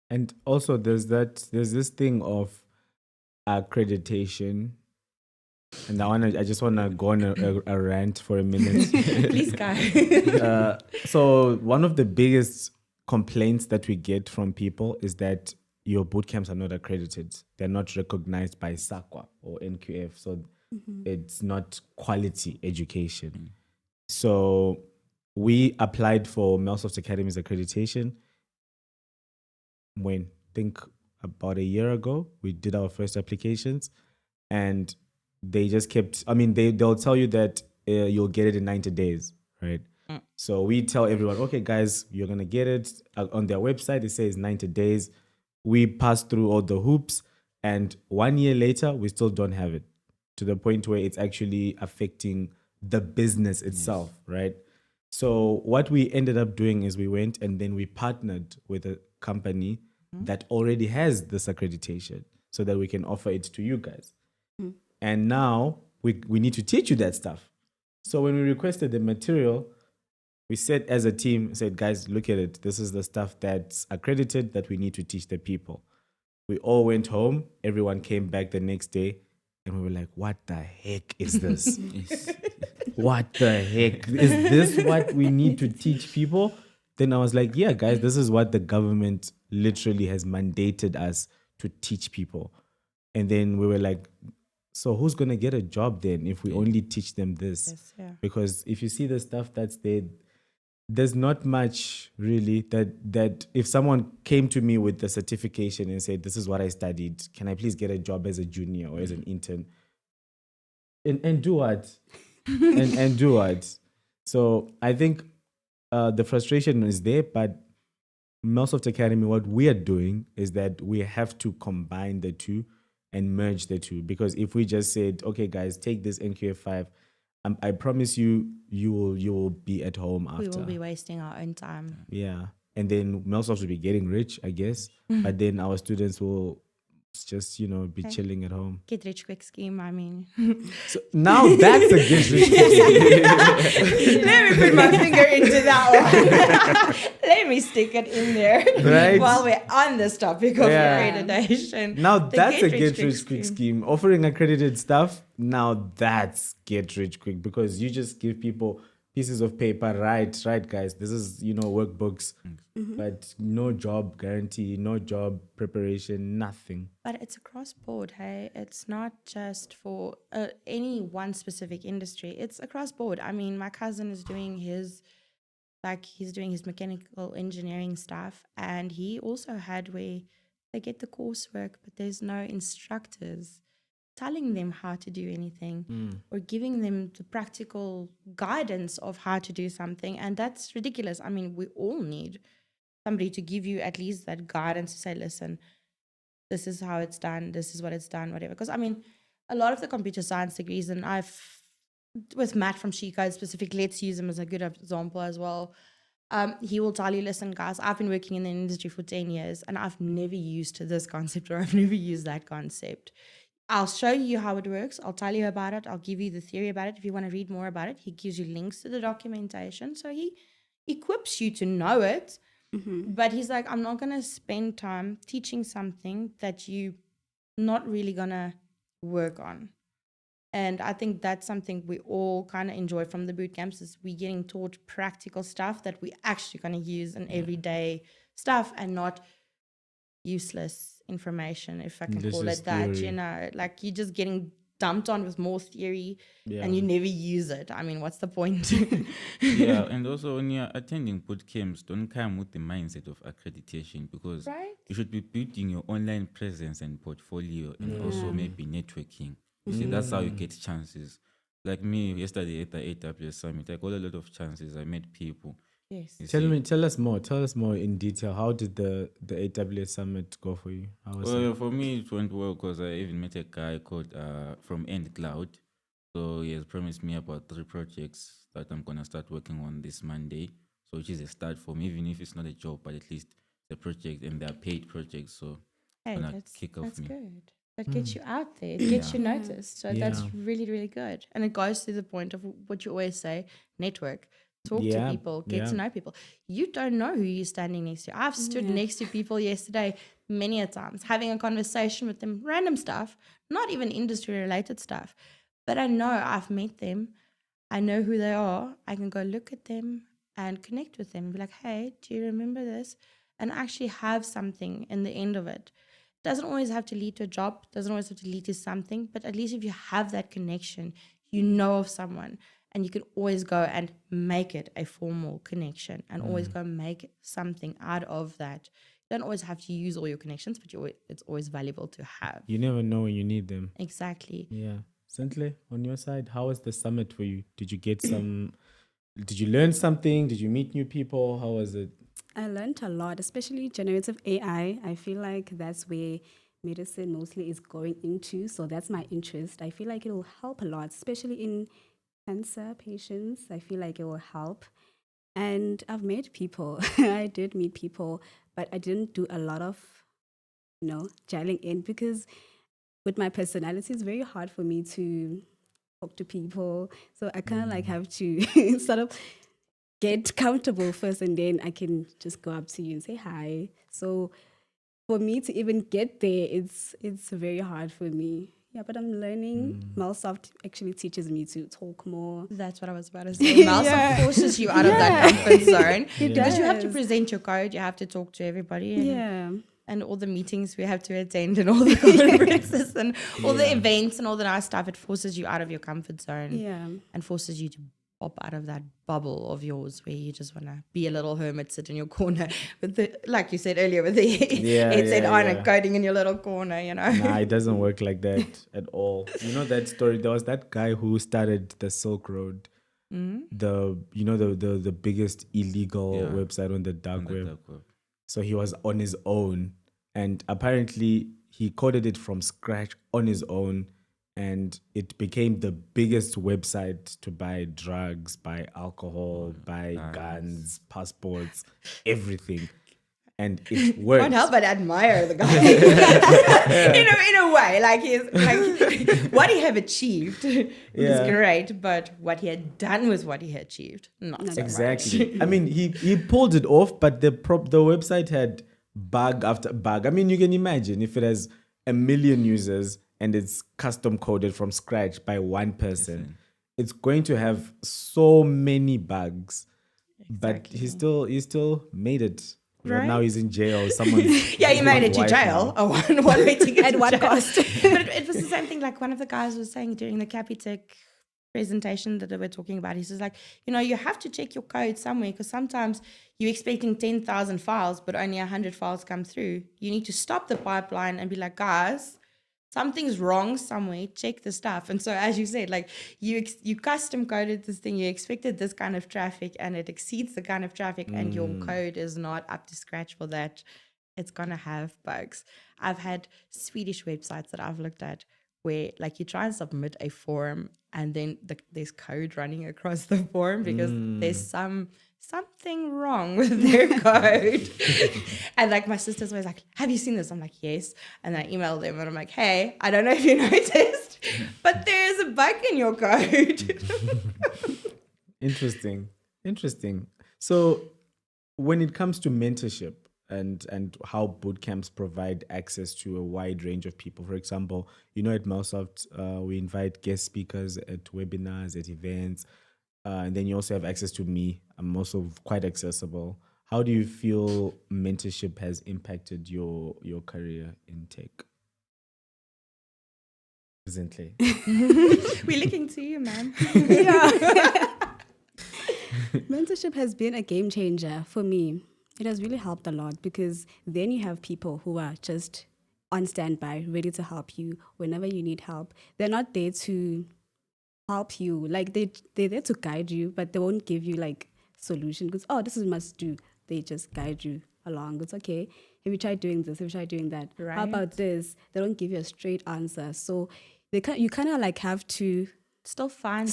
And also there's this thing of accreditation. And I just wanna go on a rant for a minute. Please, guys. So one of the biggest complaints that we get from people is that your boot camps are not accredited. They're not recognized by SAQA or NQF. So it's not quality education. So we applied for Melsoft Academy's accreditation when, I think about a year ago, we did our first applications, and they just kept, they'll tell you that you'll get it in 90 days, right? So we tell everyone, okay, guys, you're going to get it. On their website, it says 90 days. We pass through all the hoops, and 1 year later, we still don't have it, to the point where it's actually affecting the business itself, right? So what we ended up doing is we went and then we partnered with a company that already has this accreditation so that we can offer it to you guys. And now we need to teach you that stuff. So when we requested the material, we said as a team, said, guys, look at it. This is the stuff that's accredited that we need to teach the people. We all went home. Everyone came back the next day and we were like, what the heck is this? What the heck? Is this what we need to teach people? Then I was like, yeah, guys, this is what the government literally has mandated us to teach people. And then we were like, so who's going to get a job then if we only teach them this? Yes, yeah. Because if you see the stuff that's there, there's not much really that if someone came to me with the certification and said, this is what I studied, can I please get a job as a junior or as an intern? And do what? and do what? So I think the frustration is there, but Melsoft Academy, what we are doing is that we have to combine the two and merge the two. Because if we just said, okay, guys, take this NQF5, I promise you, you will be at home after. We will be wasting our own time. Yeah. And then Melsoft will be getting rich, I guess. But then our students will just, be chilling at home. Get rich quick scheme, I mean. So now that's a get rich quick. Let me put my finger into that one. Let me stick it in there. Right. While we're on this topic of accreditation. Now The that's a get get rich quick scheme. Offering accredited stuff, now that's get rich quick, because you just give people pieces of paper, right, guys. This is, workbooks, but no job guarantee, no job preparation, nothing. But it's across board, hey? It's not just for any one specific industry. It's across board. I mean, my cousin is doing his mechanical engineering stuff, and he also had where they get the coursework, but there's no instructors telling them how to do anything or giving them the practical guidance of how to do something. And that's ridiculous. I mean, we all need somebody to give you at least that guidance to say, listen, this is how it's done, this is what it's done, whatever. Because I mean, a lot of the computer science degrees, and with Matt from She Code specifically, let's use him as a good example as well. He will tell you, listen, guys, I've been working in the industry for 10 years and I've never used this concept, or I've never used that concept. I'll show you how it works. I'll tell you about it. I'll give you the theory about it. If you want to read more about it, he gives you links to the documentation. So he equips you to know it. But he's like, I'm not going to spend time teaching something that you not really going to work on. And I think that's something we all kind of enjoy from the boot camps, is we getting taught practical stuff that we actually going to use in everyday stuff, and not useless information, if I can This call is it that. theory. You know, like you're just getting dumped on with more theory Yeah. and you never use it. I mean, what's the point? Yeah, and also when you're attending boot camps, don't come with the mindset of accreditation, because Right? you should be building your online presence and portfolio, and also maybe networking. You see, that's how you get chances. Like me yesterday at the AWS Summit, I got a lot of chances. I met people. Yes. You Tell see. us more in detail. How did the AWS Summit go for you? How was Well, it? for me, it went well because I even met a guy called from End Cloud. So he has promised me about 3 projects that I'm gonna start working on this Monday. So which is a start for me, even if it's not a job, but at least the project, and they're paid projects. So Hey, gonna that's kick off that's me. good. That gets you out there. It gets you noticed. So that's Yeah. really, really good. And it goes to the point of what you always say, network. Talk to Yeah, people, get yeah. to know people. You don't know who you're standing next to. I've stood next to people yesterday many a times, having a conversation with them, random stuff, not even industry related stuff. But I know I've met them. I know who they are. I can go look at them and connect with them and be like, hey, do you remember this? And actually have something in the end of it. Doesn't always have to lead to a job, doesn't always have to lead to something, but at least if you have that connection, you know of someone, and you can always go and make it a formal connection, and always go make something out of that. You don't always have to use all your connections, but it's always valuable to have. You never know when you need them. Exactly. Yeah. Zinhle, on your side, how was the summit for you? Did you get some? Did you learn something? Did you meet new people? How was it? I learned a lot, especially generative AI. I feel like that's where medicine mostly is going into. So that's my interest. I feel like it will help a lot, especially in cancer patients. I feel like it will help. And I've met people. I did meet people, but I didn't do a lot of, gelling in, because with my personality, it's very hard for me to talk to people. So I kind of like have to sort of get comfortable first, and then I can just go up to you and say hi. So for me to even get there, it's very hard for me. Yeah, but I'm learning. Melsoft actually teaches me to talk more. That's what I was about to say. Microsoft forces you out of that comfort zone, because you have to does. present your code, you have to talk to everybody, and, Yeah. and all the meetings we have to attend, and all the conferences and all the events and all the nice stuff. It forces you out of your comfort zone, Yeah. and forces you to pop out of that bubble of yours where you just want to be a little hermit, sit in your corner with the, like you said earlier, with the headset on and coding in your little corner, Nah, it doesn't work like that at all. You know that story? There was that guy who started the Silk Road, the biggest illegal Yeah. website on the dark On the web. dark web. So he was on his own, and apparently he coded it from scratch on his own, and it became the biggest website to buy drugs, buy alcohol, buy guns, passports, everything. And it worked. Can't help but admire the guy in a way. Like what he have achieved was great, but what he had done with what he had achieved, not so Exactly. much. I mean, he pulled it off, but the website had bug after bug. I mean, you can imagine if it has 1 million users and it's custom coded from scratch by one person, it's going to have so many bugs. But he still made it. Right now he's in jail. Someone's Yeah, he made it to wife jail. now. One way to get At to what jail. cost? But it was the same thing. Like one of the guys was saying during the Capitec presentation that they were talking about. He says, like, you have to check your code somewhere, because sometimes you're expecting 10,000 files, but only 100 files come through. You need to stop the pipeline and be like, guys, something's wrong somewhere, check the stuff. And so, as you said, like you custom coded this thing, you expected this kind of traffic, and it exceeds the kind of traffic, and your code is not up to scratch for that. it's gonna have bugs. I've had Swedish websites that I've looked at where like you try and submit a form and then there's code running across the form because there's something wrong with their code. And like my sister's always like, have you seen this? I'm like, yes. And then I email them and I'm like, hey, I don't know if you noticed, but there's a bug in your code. Interesting. So when it comes to mentorship and how boot camps provide access to a wide range of people, for example, at Melsoft, we invite guest speakers at webinars, at events, and then you also have access to me. I'm also quite accessible. How do you feel mentorship has impacted your career in tech? Zinhle. We're looking to you, man. Mentorship has been a game changer for me. It has really helped a lot because then you have people who are just on standby, ready to help you whenever you need help. They're not there to help you. Like they're there to guide you, but they won't give you like solution because, oh, this is must do. They just guide you along. It's okay. Have you tried doing this? Have you tried doing that? Right. How about this? They don't give you a straight answer. So you kind of like have to Still find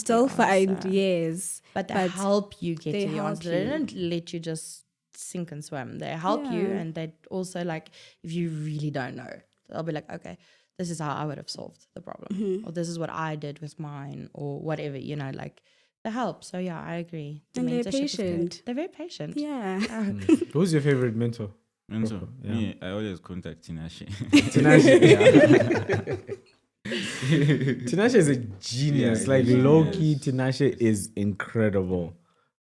yes. But they help you get they to the help answer. They you. don't let you just sink and swim. They help you, Yeah. and they also like if you really don't know, they'll be like, okay, this is how I would have solved the problem, or this is what I did with mine, or whatever. Like they help. So yeah, I agree. The And they're mentorship is good. patient. They're very patient. Yeah. Who's your favorite mentor? Mentor. Yeah. Me, I always contact Tinashe. Tinashe. Tinashe is a genius. Yeah, like he's a low key, genius. Tinashe is incredible.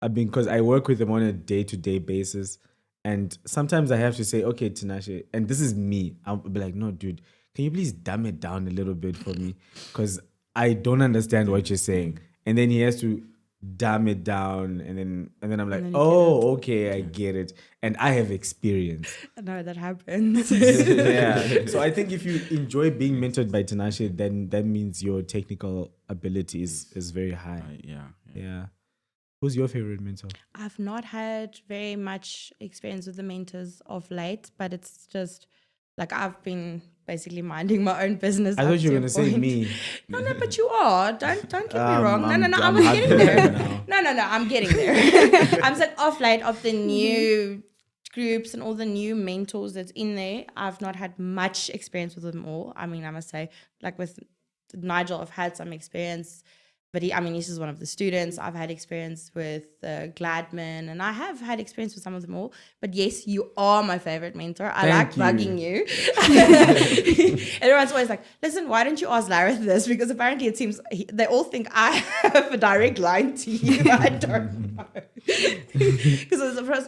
I mean, because I work with him on a day-to-day basis, and sometimes I have to say, "Okay, Tinashe," and this is me. I'll be like, "No, dude, can you please dumb it down a little bit for me? Because I don't understand what you're saying." And then he has to dumb it down, and then I'm like, then you get "Oh, okay, I get it." And I have experience. I know that happens. Yeah. So I think if you enjoy being mentored by Tinashe, then that means your technical ability is very high. Yeah. Who's your favorite mentor? I've not had very much experience with the mentors of late, but it's just like I've been basically minding my own business. I up thought you were to a gonna say point. me. No, but you are. Don't get me wrong. No, I I'm was happy getting there. now. No, I'm getting there. I'm saying off late of the new groups and all the new mentors that's in there. I've not had much experience with them all. I mean, I must say, like with Nigel, I've had some experience. But he's just one of the students. I've had experience with Gladman, and I have had experience with some of them all. But yes, you are my favorite mentor. I like Thank bugging you. Everyone's always like, listen, why don't you ask Larreth this? Because apparently it seems they all think I have a direct line to you. I don't know.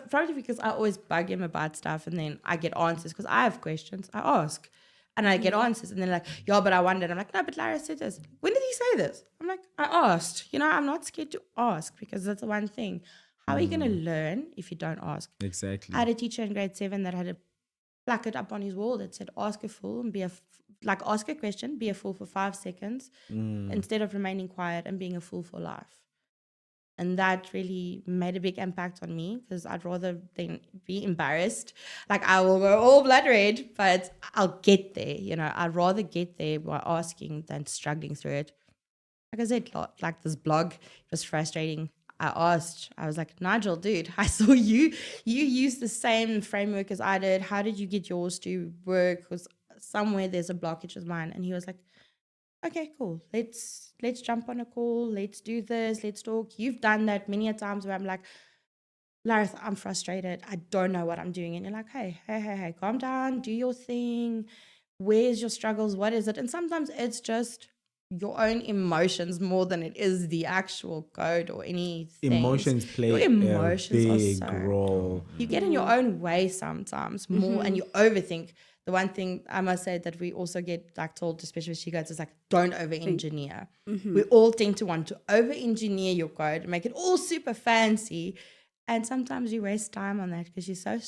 Probably because I always bug him about stuff, and then I get answers because I have questions. I ask. And I get answers, and they're like, yeah, but I wondered. I'm like, no, but Larreth said this. When did he say this? I'm like, I asked. I'm not scared to ask because that's the one thing. How are you going to learn if you don't ask? Exactly. I had a teacher in grade 7 that had a placard up on his wall that said, ask a fool and ask a question, be a fool for 5 seconds instead of remaining quiet and being a fool for life. And that really made a big impact on me because I'd rather than be embarrassed. Like I will go all blood red, but I'll get there. I'd rather get there by asking than struggling through it. Like I said, like this blog, it was frustrating. I asked, I was like, Nigel, dude, I saw you use the same framework as I did. How did you get yours to work? Because somewhere there's a blockage with mine. And he was like, okay, cool. Let's jump on a call. Let's do this. Let's talk. You've done that many a times where I'm like, Larreth, I'm frustrated. I don't know what I'm doing. And you're like, hey, calm down. Do your thing. Where's your struggles? What is it? And sometimes it's just your own emotions more than it is the actual code or anything. Emotions play Your emotions a are big so- role. You get in your own way sometimes more and you overthink. The one thing I must say that we also get like told, especially with she guys, is like, don't over-engineer. We all tend to want to over-engineer your code and make it all super fancy. And sometimes you waste time on that because you're so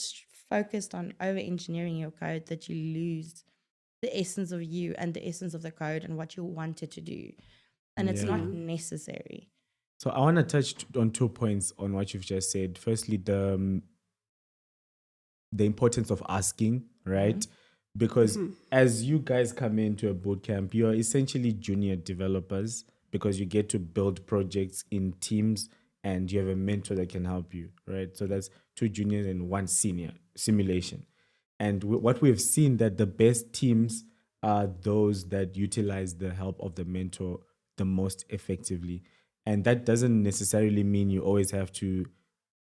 focused on over-engineering your code that you lose the essence of you and the essence of the code and what you wanted to do. And it's not necessary. So I want to touch on 2 points on what you've just said. Firstly, the the importance of asking, right? Because as you guys come into a bootcamp, you're essentially junior developers because you get to build projects in teams and you have a mentor that can help you, right? So that's two juniors and one senior simulation. And what we've seen that the best teams are those that utilize the help of the mentor the most effectively. And that doesn't necessarily mean you always have to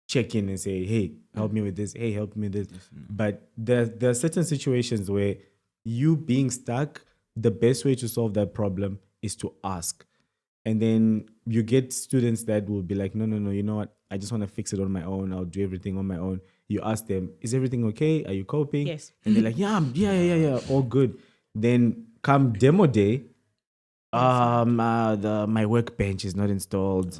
check in and say, hey, help me with this. Hey, help me with this. But there are certain situations where you being stuck, the best way to solve that problem is to ask. And then you get students that will be like, no, you know what? I just want to fix it on my own. I'll do everything on my own. You ask them, is everything okay? Are you coping? Yes. And they're like, yeah, all good. Then come demo day, my workbench is not installed,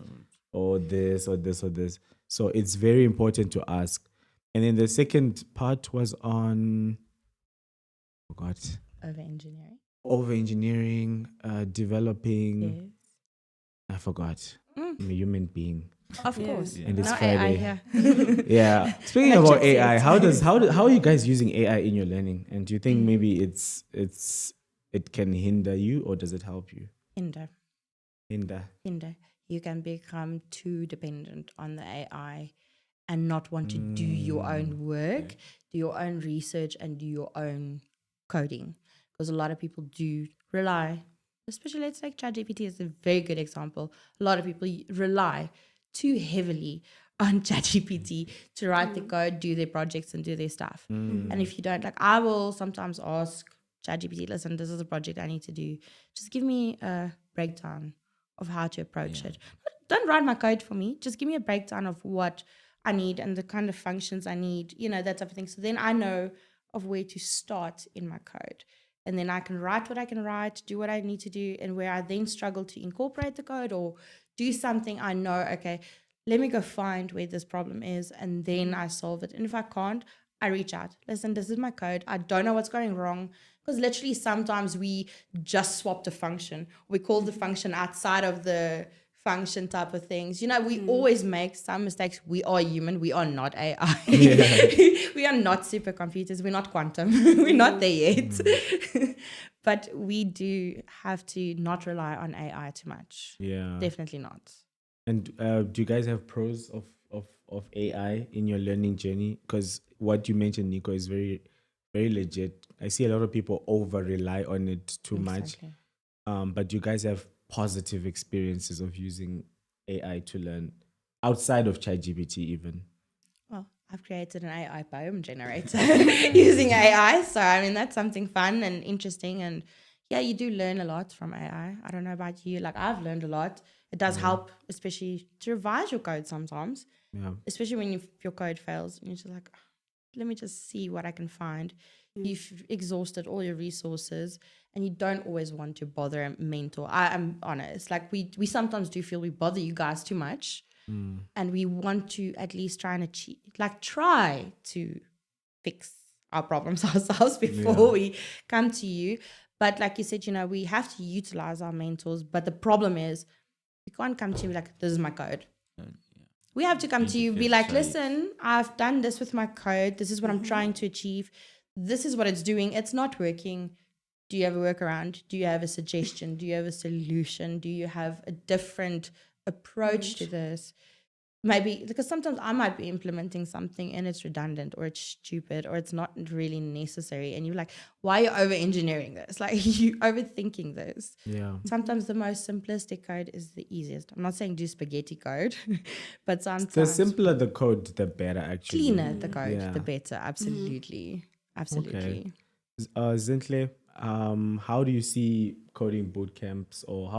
or this or this or this. So it's very important to ask. And then the second part was on, forgot, Over engineering. over engineering, developing. Yes. I forgot. I'm a human being. Of course. And it's No Friday. AI here. Yeah. Speaking Like about Chip AI, said. how are you guys using AI in your learning? And do you think maybe it can hinder you or does it help you? Hinder. Hinder. You can become too dependent on the AI and not want to do your own work, do your own research, and do your own coding. Because a lot of people do rely, especially let's take ChatGPT as a very good example. A lot of people rely too heavily on ChatGPT to write the code, do their projects, and do their stuff. And if you don't, like, I will sometimes ask ChatGPT, listen, this is a project I need to do. Just give me a breakdown of how to approach it. Don't write my code for me. Just give me a breakdown of what I need and the kind of functions I need, that type of thing. So then I know of where to start in my code. And then I can write what I can write, do what I need to do, and where I then struggle to incorporate the code or do something, I know, okay, let me go find where this problem is, and then I solve it. And if I can't, I reach out. Listen, this is my code. I don't know what's going wrong. Because literally sometimes we just swapped a function. We called the function outside of the function type of things. We always make some mistakes. We are human. We are not AI. We are not supercomputers. We're not quantum. We're not there yet. But we do have to not rely on AI too much. Yeah. Definitely not. And do you guys have pros of AI in your learning journey? Because what you mentioned, Nico, is very, very legit. I see a lot of people over rely on it too much. But you guys have positive experiences of using AI to learn outside of ChatGPT even. Well, I've created an AI poem generator using AI. So, that's something fun and interesting. And yeah, you do learn a lot from AI. I don't know about you. Like, I've learned a lot. It does help, especially to revise your code sometimes. Yeah. Especially when your code fails. And you're just like, let me just see what I can find. You've exhausted all your resources and you don't always want to bother a mentor. I'm honest. Like, we sometimes do feel we bother you guys too much. And we want to at least try to fix our problems ourselves before we come to you. But like you said, we have to utilize our mentors. But the problem is we can't come to you like, this is my code. We have to come to you, be like, listen, I've done this with my code. This is what I'm trying to achieve. This is what it's doing. It's not working. Do you have a workaround? Do you have a suggestion? Do you have a solution? Do you have a different approach to this? Maybe because sometimes I might be implementing something and it's redundant or it's stupid or it's not really necessary. And you're like, why are you over engineering this? Like, you overthinking this. Yeah. Sometimes the most simplistic code is the easiest. I'm not saying do spaghetti code, but sometimes The simpler the code, the better actually. cleaner the code, Yeah. the better. Absolutely. Absolutely. Zinhle, how do you see coding boot camps, or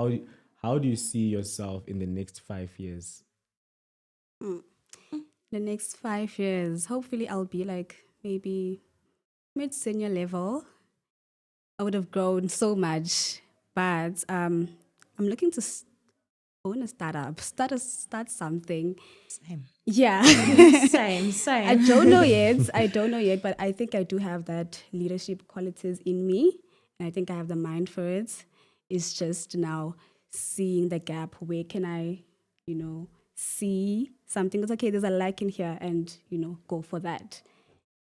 how do you see yourself in the next 5 years? The next 5 years, hopefully I'll be like maybe mid-senior level. I would have grown so much, but I'm looking to own a startup, start something. Same. Yeah. Same. I don't know yet, but I think I do have that leadership qualities in me, and I think I have the mind for it. It's just now seeing the gap. Where can I, see something that's okay, there's a lack in here, and, go for that.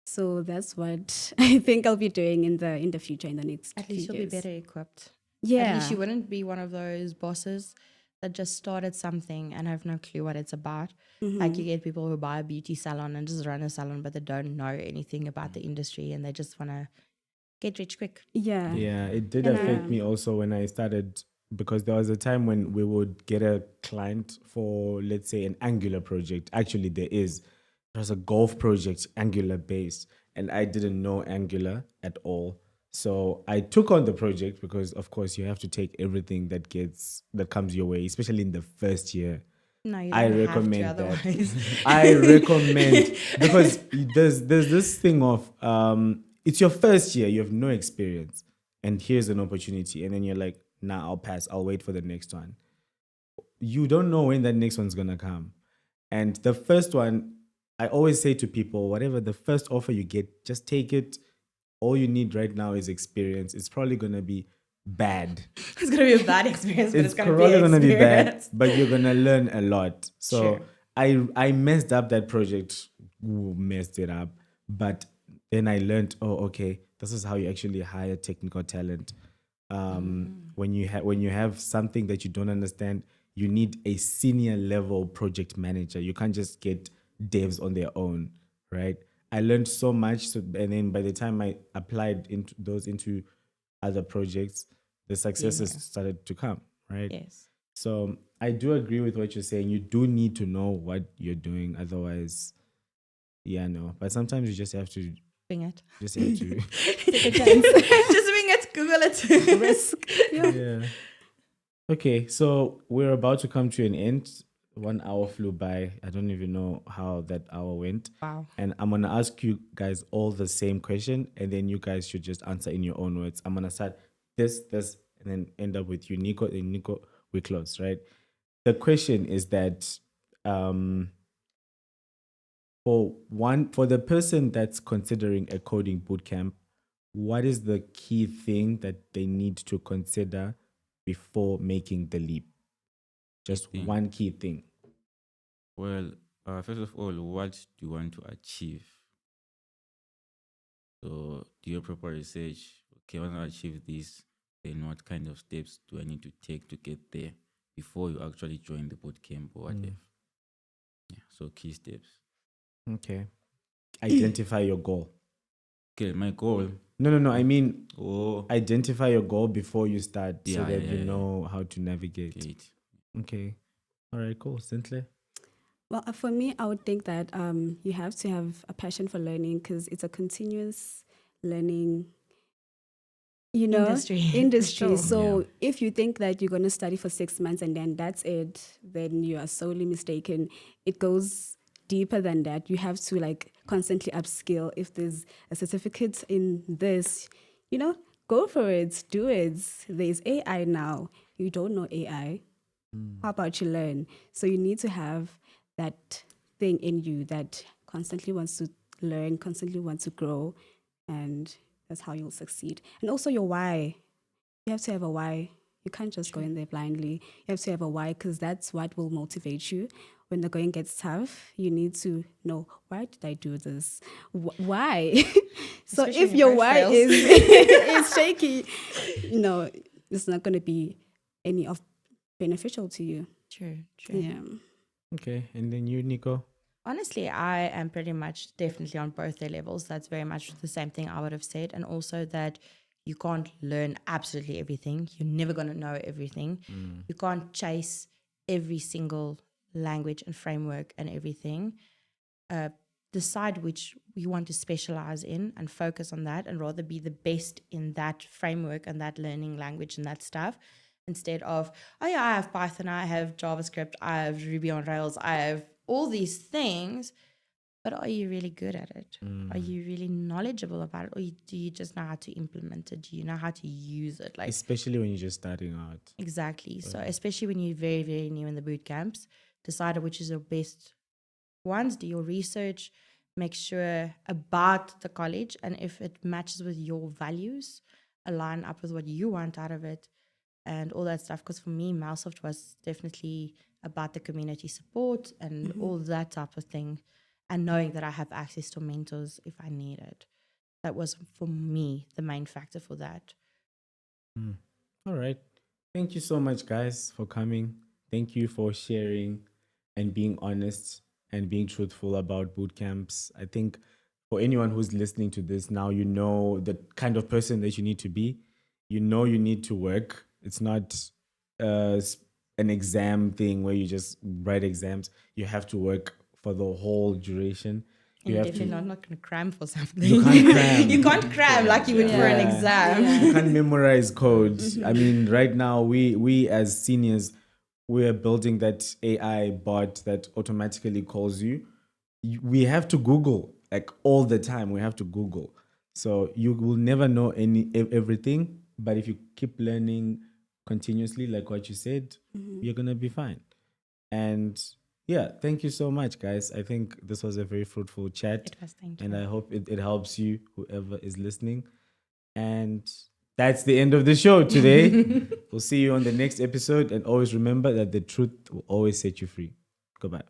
So that's what I think I'll be doing in the future, in the next At few least you'll be years. better equipped. Yeah. At least you wouldn't be one of those bosses that just started something and have no clue what it's about. Like you get people who buy a beauty salon and just run a salon, but they don't know anything about the industry and they just want to get rich quick. Yeah. Yeah, it did You know? affect me also when I started, because there was a time when we would get a client for, let's say, an Angular project. Actually, there's a golf project, Angular based, and I didn't know Angular at all. So I took on the project because, of course, you have to take everything that comes your way, especially in the first year. No, you I don't have to, recommend that. otherwise. I recommend, because there's this thing of it's your first year, you have no experience, and here's an opportunity, and then you're like, nah, I'll pass. I'll wait for the next one. You don't know when that next one's gonna come, and the first one, I always say to people, whatever the first offer you get, just take it. All you need right now is experience. It's probably gonna be bad. It's going to be a bad experience, but it's going to be probably an gonna be bad, experience. but you're gonna learn a lot. So True. I messed up that project. Ooh, messed it up. But then I learned, oh, okay, this is how you actually hire technical talent. When you have something that you don't understand, you need a senior level project manager. You can't just get devs on their own, right? I learned so much. So, and then by the time I applied into other projects, the successes started to come, right? Yes. So I do agree with what you're saying. You do need to know what you're doing, otherwise, yeah, no. But sometimes you just have to Wing it. just have to Take a chance. Just wing it. Google it. Risk. Yeah. yeah. Okay, so we're about to come to an end. 1 hour flew by. I don't even know how that hour went. Wow. And I'm gonna ask you guys all the same question, and then you guys should just answer in your own words. I'm gonna start this, and then end up with you, Nico. And Nico, we close, right? The question is that for the person that's considering a coding bootcamp, what is the key thing that they need to consider before making the leap? Just thing. one key thing. Well, first of all, what do you want to achieve? So do your proper research. Okay, I want to achieve this. Then what kind of steps do I need to take to get there before you actually join the bootcamp or whatever? Yeah, so key steps. Okay. Identify your goal. Okay, my goal. No. I mean, Oh, identify your goal before you start, so Yeah, that yeah, you yeah, know how to navigate. great. Okay. All right, cool. Zinhle? Well, for me, I would think that you have to have a passion for learning because it's a continuous learning, Industry. industry. Sure. So if you think that you're going to study for 6 months and then that's it, then you are solely mistaken. It goes deeper than that. You have to like constantly upskill. If there's a certificate in this, go for it, do it. There's AI now. You don't know AI. How about you learn? So you need to have that thing in you that constantly wants to learn, constantly wants to grow, and that's how you'll succeed. And also your why. You have to have a why. You can't just go in there blindly. You have to have a why because that's what will motivate you. When the going gets tough, you need to know, why did I do this? Why? So Especially if when your your why brain is, fails. is shaky, it's not going to be any of beneficial to you. True. True. Yeah. Okay. And then you, Nico? Honestly, I am pretty much definitely on both their levels. That's very much the same thing I would have said. And also that you can't learn absolutely everything. You're never going to know everything. You can't chase every single language and framework and everything. Decide which you want to specialize in and focus on that and rather be the best in that framework and that learning language and that stuff instead of, oh yeah, I have Python, I have JavaScript, I have Ruby on Rails, I have all these things, but are you really good at it? Are you really knowledgeable about it? Or do you just know how to implement it? Do you know how to use it? Like, Especially when you're just starting out. exactly. So especially when you're very, very new in the boot camps, decide which is your best ones, do your research, make sure about the college, and if it matches with your values, align up with what you want out of it and all that stuff. Because for me, Melsoft was definitely about the community support and all that type of thing. and knowing that I have access to mentors if I need it. That was, for me, the main factor for that. All right. Thank you so much, guys, for coming. Thank you for sharing and being honest and being truthful about boot camps. I think for anyone who's listening to this now, you know the kind of person that you need to be. You know you need to work. It's not an exam thing where you just write exams. You have to work for the whole duration. And You have definitely to. not going to cram for something. You can't cram. You can't cram like you would for an Yeah. exam. You can't memorize code. I mean, right now we as seniors, we are building that AI bot that automatically calls you. We have to Google like all the time. We have to Google. So you will never know everything, but if you keep learning continuously, like what you said, you're gonna be fine. And yeah, thank you so much, guys. I think this was a very fruitful chat. It was, thank you. And I hope it helps you, whoever is listening. And that's the end of the show today. We'll see you on the next episode. And always remember that the truth will always set you free. Goodbye.